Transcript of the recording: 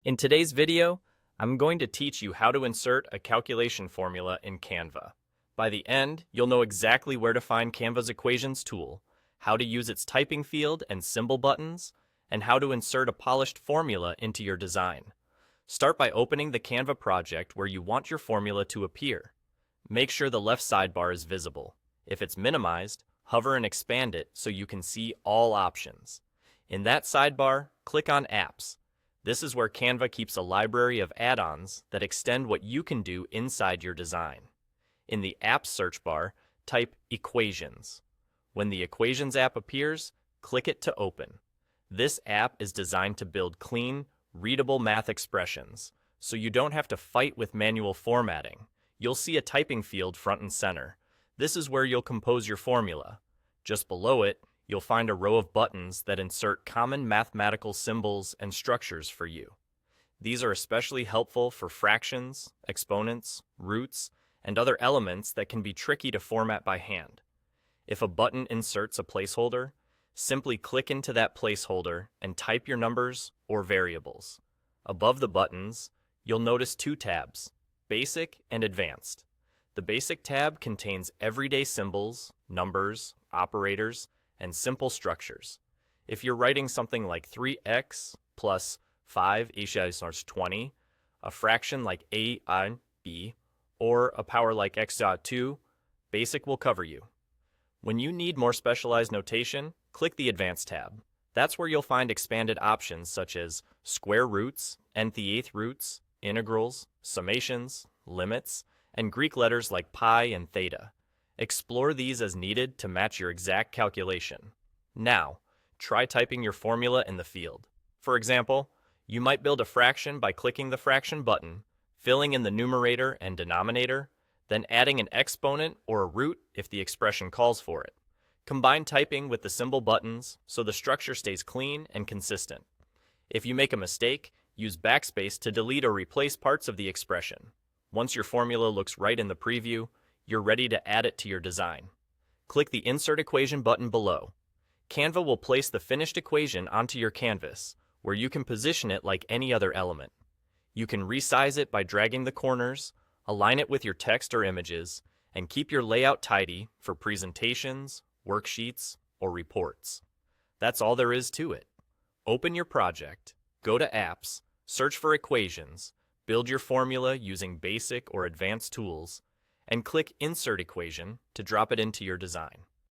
In today's video, I'm going to teach you how to insert a calculation formula in Canva. By the end, you'll know exactly where to find Canva's equations tool, how to use its typing field and symbol buttons, and how to insert a polished formula into your design. Start by opening the Canva project where you want your formula to appear. Make sure the left sidebar is visible. If it's minimized, hover and expand it so you can see all options. In that sidebar, click on Apps. This is where Canva keeps a library of add-ons that extend what you can do inside your design. In the Apps search bar, type Equations. When the Equations app appears, click it to open. This app is designed to build clean, readable math expressions, so you don't have to fight with manual formatting. You'll see a typing field front and center. This is where you'll compose your formula. Just below it, you'll find a row of buttons that insert common mathematical symbols and structures for you. These are especially helpful for fractions, exponents, roots, and other elements that can be tricky to format by hand. If a button inserts a placeholder, simply click into that placeholder and type your numbers or variables. Above the buttons, you'll notice two tabs, Basic and Advanced. The Basic tab contains everyday symbols, numbers, operators, and simple structures. If you're writing something like 3x plus 5 equals 20, a fraction like a and b, or a power like x dot 2, Basic will cover you. When you need more specialized notation, click the Advanced tab. That's where you'll find expanded options such as square roots, nth roots, integrals, summations, limits, and Greek letters like pi and theta. Explore these as needed to match your exact calculation. Now, try typing your formula in the field. For example, you might build a fraction by clicking the fraction button, filling in the numerator and denominator, then adding an exponent or a root if the expression calls for it. Combine typing with the symbol buttons so the structure stays clean and consistent. If you make a mistake, use backspace to delete or replace parts of the expression. Once your formula looks right in the preview, you're ready to add it to your design. Click the Insert Equation button below. Canva will place the finished equation onto your canvas, where you can position it like any other element. You can resize it by dragging the corners, align it with your text or images, and keep your layout tidy for presentations, worksheets, or reports. That's all there is to it. Open your project, go to Apps, search for Equations, build your formula using basic or advanced tools, and click Insert Equation to drop it into your design.